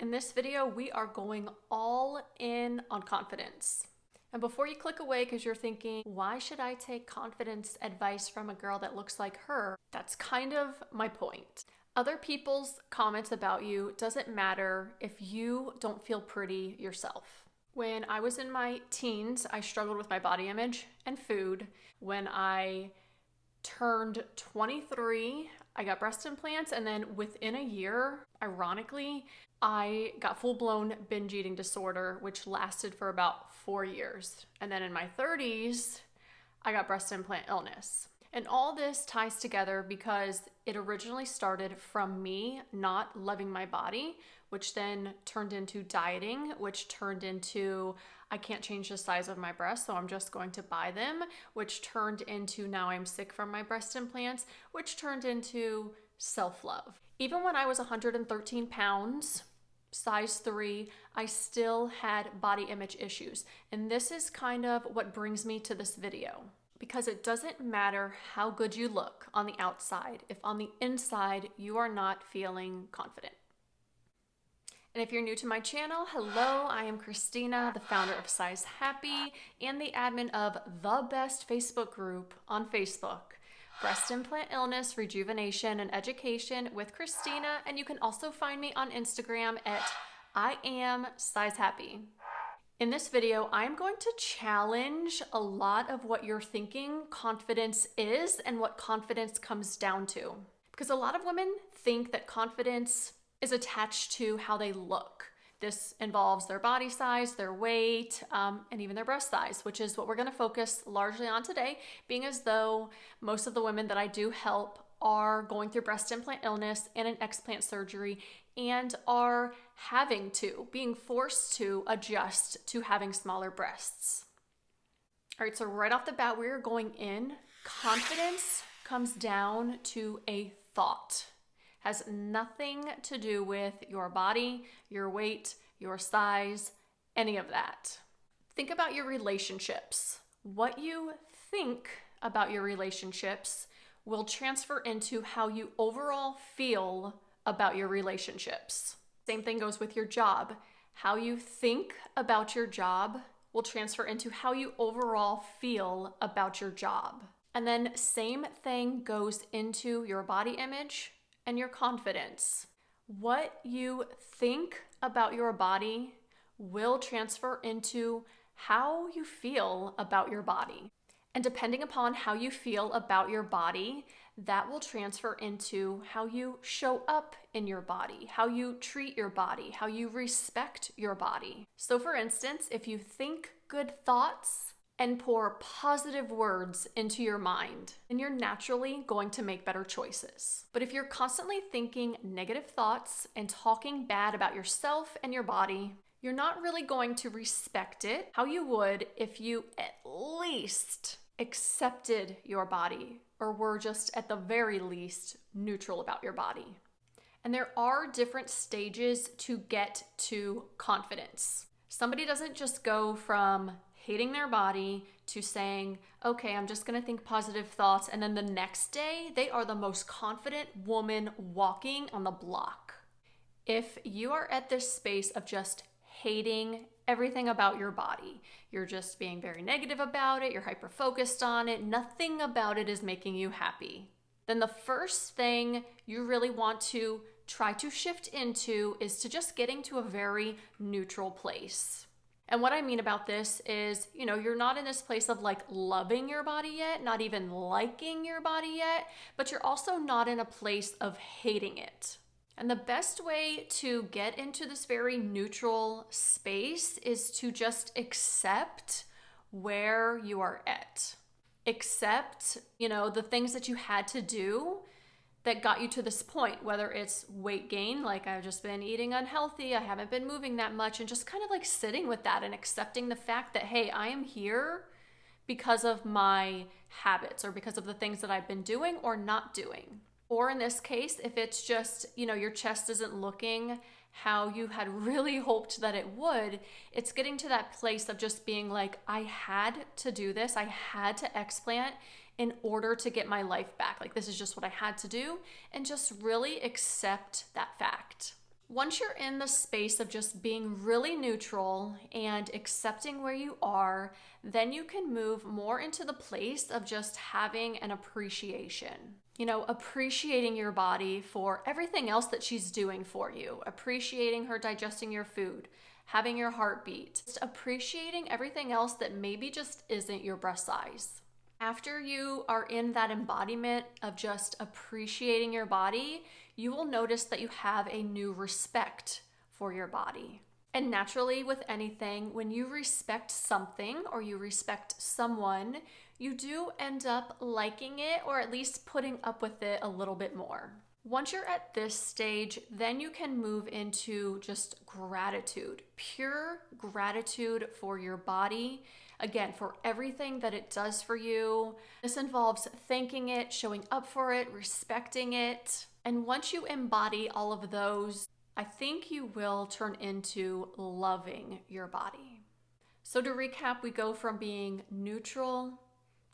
In this video, we are going all in on confidence. And before you click away because you're thinking, why should I take confidence advice from a girl that looks like her? That's kind of my point. Other people's comments about you doesn't matter if you don't feel pretty yourself. When I was in my teens, I struggled with my body image and food. When I turned 23, I got breast implants, and then within a year, ironically, I got full-blown binge eating disorder, which lasted for about 4 years. And then in my 30s, I got breast implant illness. And all this ties together because it originally started from me not loving my body, which then turned into dieting, which turned into I can't change the size of my breasts, so I'm just going to buy them, which turned into now I'm sick from my breast implants, which turned into self-love. Even when I was 113 pounds, size 3, I still had body image issues. And this is kind of what brings me to this video. Because it doesn't matter how good you look on the outside if on the inside you are not feeling confident. And if you're new to my channel, hello, I am Christina, the founder of Size Happy and the admin of the best Facebook group on Facebook, Breast Implant Illness, Rejuvenation, and Education with Christina. And you can also find me on Instagram at I am Size Happy. In this video, I'm going to challenge a lot of what you're thinking confidence is and what confidence comes down to. Because a lot of women think that confidence is attached to how they look. This involves their body size, their weight, and even their breast size, which is what we're going to focus largely on today, being as though most of the women that I do help are going through breast implant illness and an explant surgery and are being forced to adjust to having smaller breasts. All right, so right off the bat, we're going in. Confidence comes down to a thought. Has nothing to do with your body, your weight, your size, any of that. Think about your relationships. What you think about your relationships will transfer into how you overall feel about your relationships. Same thing goes with your job. How you think about your job will transfer into how you overall feel about your job. And then same thing goes into your body image and your confidence. What you think about your body will transfer into how you feel about your body. And depending upon how you feel about your body, that will transfer into how you show up in your body, how you treat your body, how you respect your body. So for instance, if you think good thoughts and pour positive words into your mind, then you're naturally going to make better choices. But if you're constantly thinking negative thoughts and talking bad about yourself and your body, you're not really going to respect it how you would if you at least accepted your body or were just at the very least neutral about your body. And there are different stages to get to confidence. Somebody doesn't just go from hating their body to saying, okay, I'm just gonna think positive thoughts, and then the next day, they are the most confident woman walking on the block. If you are at this space of just hating everything about your body, you're just being very negative about it, you're hyper-focused on it, nothing about it is making you happy, then the first thing you really want to try to shift into is to just getting to a very neutral place. And what I mean about this is, you're not in this place of like loving your body yet, not even liking your body yet, but you're also not in a place of hating it. And the best way to get into this very neutral space is to just accept where you are at. Accept, the things that you had to do that got you to this point, whether it's weight gain, like I've just been eating unhealthy, I haven't been moving that much, and just kind of like sitting with that and accepting the fact that, hey, I am here because of my habits or because of the things that I've been doing or not doing. Or in this case, if it's just, your chest isn't looking how you had really hoped that it would, it's getting to that place of just being like, I had to do this, I had to explant in order to get my life back. Like, this is just what I had to do, and just really accept that fact. Once you're in the space of just being really neutral and accepting where you are, then you can move more into the place of just having an appreciation. Appreciating your body for everything else that she's doing for you, appreciating her digesting your food, having your heartbeat, just appreciating everything else that maybe just isn't your breast size. After you are in that embodiment of just appreciating your body, you will notice that you have a new respect for your body. And naturally, with anything, when you respect something or you respect someone, you do end up liking it or at least putting up with it a little bit more. Once you're at this stage, then you can move into just gratitude, pure gratitude for your body. Again, for everything that it does for you. This involves thanking it, showing up for it, respecting it. And once you embody all of those, I think you will turn into loving your body. So to recap, we go from being neutral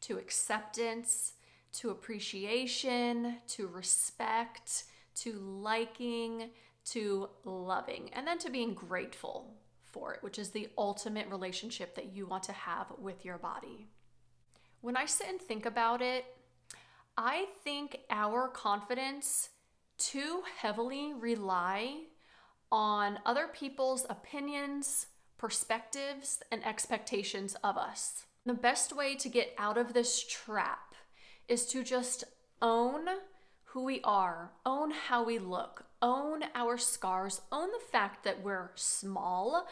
to acceptance, to appreciation, to respect, to liking, to loving, and then to being grateful for it, which is the ultimate relationship that you want to have with your body. When I sit and think about it, I think our confidence too heavily rely on other people's opinions, perspectives, and expectations of us. The best way to get out of this trap is to just own who we are, own how we look, own our scars, own the fact that we're small,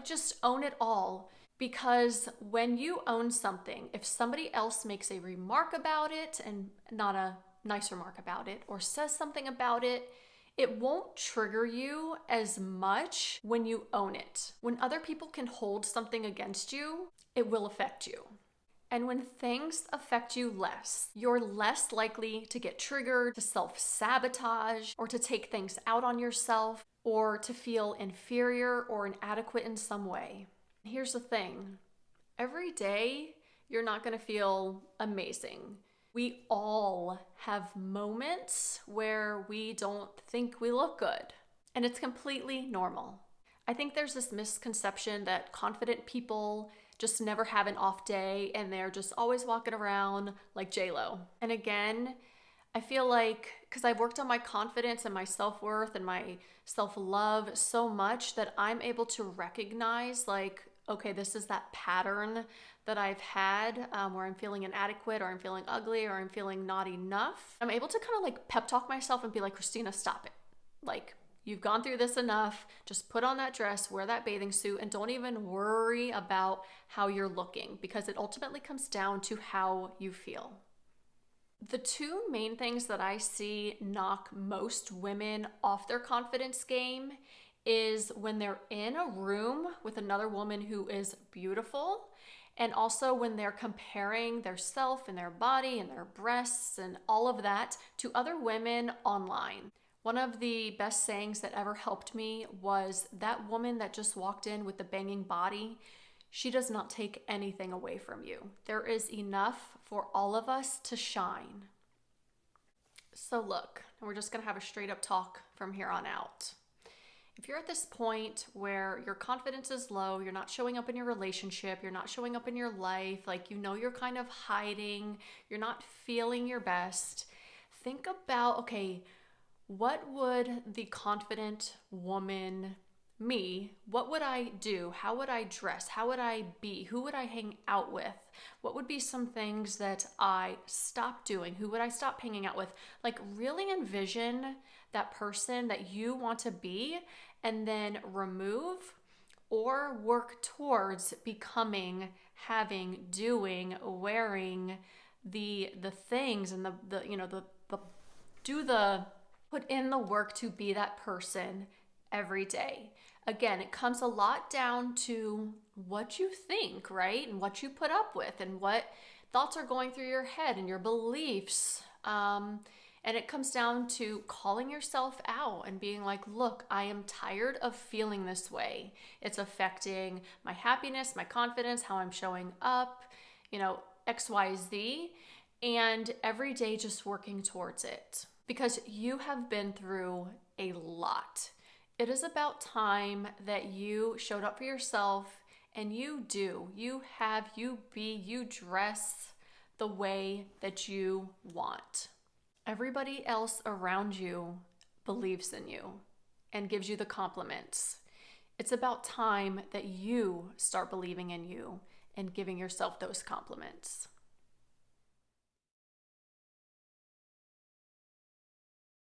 just own it all. Because when you own something, if somebody else makes a remark about it, and not a nice remark about it, or says something about it, it won't trigger you as much when you own it. When other people can hold something against you, it will affect you. And when things affect you less, you're less likely to get triggered, to self-sabotage, or to take things out on yourself, or to feel inferior or inadequate in some way. Here's the thing. Every day, you're not going to feel amazing. We all have moments where we don't think we look good, and it's completely normal. I think there's this misconception that confident people just never have an off day and they're just always walking around like J-Lo. And again, I feel like, because I've worked on my confidence and my self-worth and my self-love so much that I'm able to recognize okay, this is that pattern that I've had where I'm feeling inadequate or I'm feeling ugly or I'm feeling not enough. I'm able to kind of pep talk myself and be like, Christina, stop it. You've gone through this enough. Just put on that dress, wear that bathing suit, and don't even worry about how you're looking, because it ultimately comes down to how you feel. The two main things that I see knock most women off their confidence game is when they're in a room with another woman who is beautiful, and also when they're comparing their self and their body and their breasts and all of that to other women online. One of the best sayings that ever helped me was, that woman that just walked in with the banging body, she does not take anything away from you. There is enough for all of us to shine. So look, we're just gonna have a straight up talk from here on out. If you're at this point where your confidence is low, you're not showing up in your relationship, you're not showing up in your life, you're kind of hiding, you're not feeling your best, think about, okay, what would the confident woman, me, what would I do? How would I dress? How would I be? Who would I hang out with? What would be some things that I stopped doing? Who would I stop hanging out with? Really envision that person that you want to be, and then remove or work towards becoming, having, doing, wearing the things and put in the work to be that person every day. Again, it comes a lot down to what you think, right? And what you put up with and what thoughts are going through your head and your beliefs. And it comes down to calling yourself out and being like, look, I am tired of feeling this way. It's affecting my happiness, my confidence, how I'm showing up, X, Y, Z. And every day just working towards it. Because you have been through a lot. It is about time that you showed up for yourself and you dress the way that you want. Everybody else around you believes in you and gives you the compliments. It's about time that you start believing in you and giving yourself those compliments.